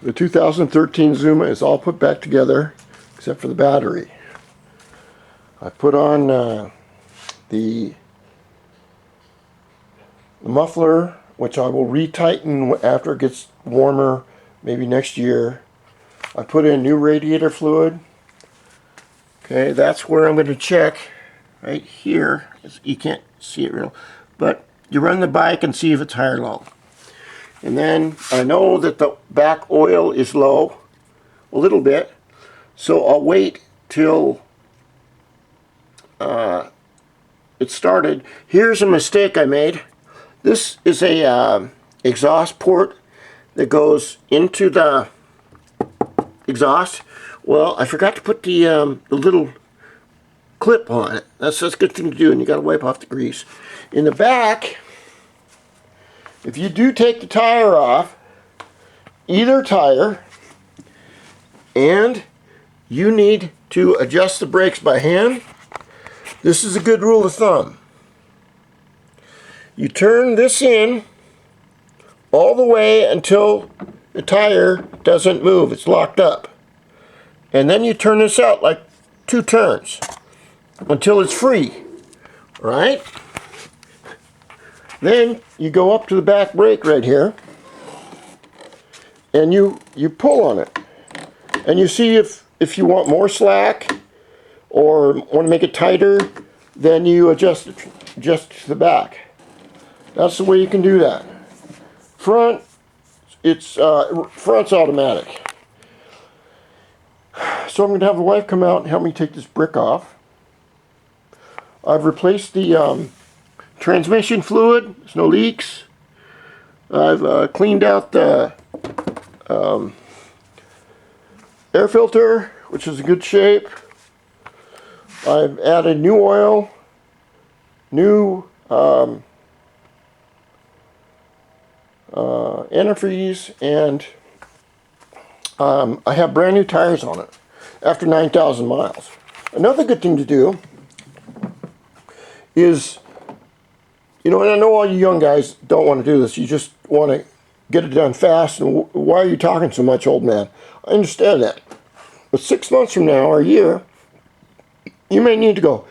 The 2013 Zuma is all put back together except for the battery. I put on the muffler, which I will retighten after it gets warmer, maybe next year. I put in new radiator fluid. Okay, that's where I'm going to check right here. You can't see it real, but you run the bike and see if it's high or low. And then I know that the back oil is low a little bit, so I'll wait till it started. Here's a mistake I made. This is a exhaust port that goes into the exhaust. Well, I forgot to put the little clip on it. That's a good thing to do, and you got to wipe off the grease. In the back, if you do take the tire off, either tire, and you need to adjust the brakes by hand, this is a good rule of thumb. You turn this in all the way until the tire doesn't move, it's locked up. And then you turn this out like 2 turns until it's free, right? Then you go up to the back brake right here and you pull on it. And you see if you want more slack or want to make it tighter, then you adjust to the back. That's the way you can do that. Front, front's automatic. So I'm going to have the wife come out and help me take this brick off. I've replaced the transmission fluid. There's no leaks. I've cleaned out the air filter, which is in good shape. I've added new oil, new antifreeze, and I have brand new tires on it after 9,000 miles. Another good thing to do is, you know, and I know all you young guys don't want to do this, you just want to get it done fast, and why are you talking so much, old man? I understand that. But 6 months from now, or a year, you may need to go,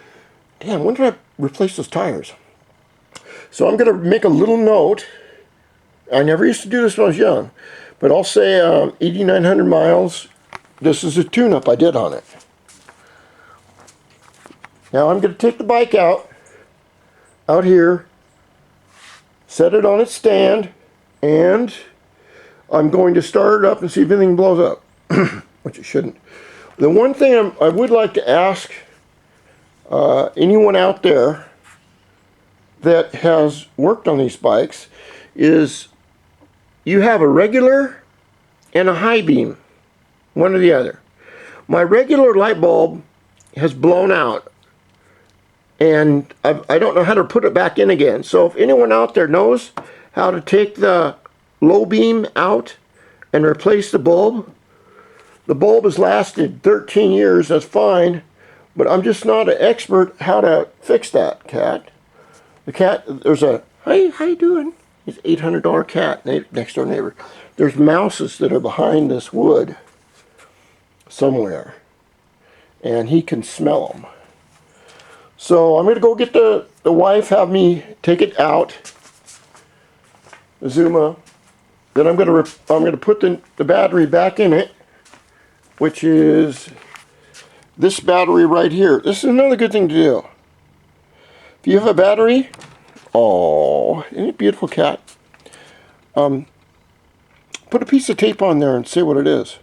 damn, when did I replace those tires? So I'm going to make a little note. I never used to do this when I was young, but I'll say 8,900 miles. This is a tune-up I did on it. Now I'm going to take the bike out here, set it on its stand, and I'm going to start it up and see if anything blows up, which it shouldn't. The one thing I would like to ask anyone out there that has worked on these bikes is you have a regular and a high beam, one or the other. My regular light bulb has blown out, and I don't know how to put it back in again. So if anyone out there knows how to take the low beam out and replace the bulb has lasted 13 years, that's fine, but I'm just not an expert how to fix that, cat. The cat, there's a, hey, how you doing? He's an $800 cat, next door neighbor. There's mouses that are behind this wood somewhere, and he can smell them. So I'm going to go get the wife, have me take it out, the Zuma. Then I'm going to put the battery back in it, which is this battery right here. This is another good thing to do. If you have a battery, oh, isn't it beautiful, cat? Put a piece of tape on there and say what it is.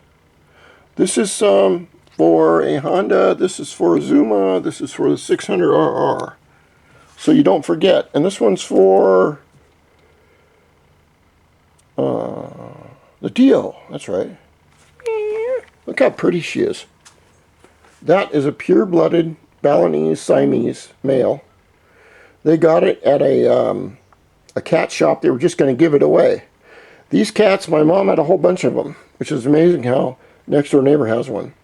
This is for a Honda, this is for a Zuma, this is for the 600RR. So you don't forget. And this one's for the Dio, that's right. Look how pretty she is. That is a pure-blooded Balinese Siamese male. They got it at a cat shop. They were just going to give it away. These cats, my mom had a whole bunch of them, which is amazing how next door neighbor has one.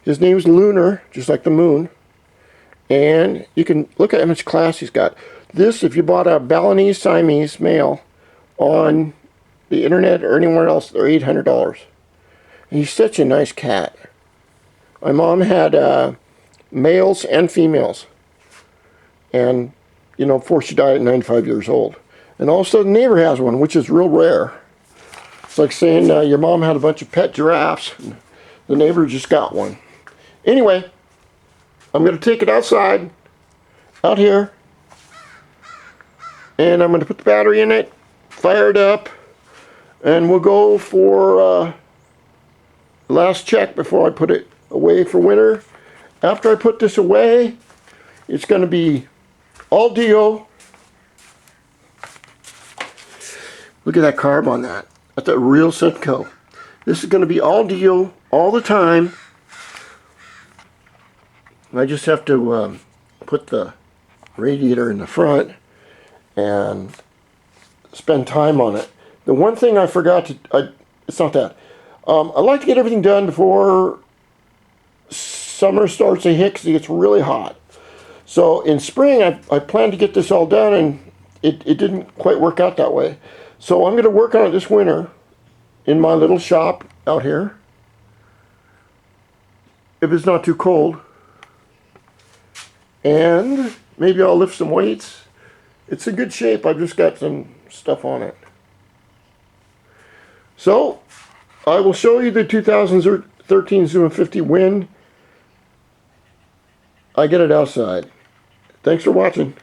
His name's Lunar, just like the moon. And you can look at how much class he's got. This, if you bought a Balinese Siamese male on the internet or anywhere else, they're $800. And he's such a nice cat. My mom had males and females. And, you know, before she died at 95 years old. And all of a sudden, the neighbor has one, which is real rare. It's like saying your mom had a bunch of pet giraffes. And the neighbor just got one. Anyway, I'm going to take it outside, out here. And I'm going to put the battery in it, fire it up, and we'll go for last check before I put it away for winter. After I put this away, it's going to be all Dio. Look at that carb on that. That's a real Simcoe. This is going to be all Dio all the time. I just have to put the radiator in the front and spend time on it. The one thing I forgot to, it's not that. I like to get everything done before summer starts to hit because it gets really hot. So in spring, I planned to get this all done, and it didn't quite work out that way. So I'm going to work on it this winter in my little shop out here, if it's not too cold. And maybe I'll lift some weights. It's in good shape. I've just got some stuff on it. So I will show you the 2013 Zuma 50 when I get it outside. Thanks for watching.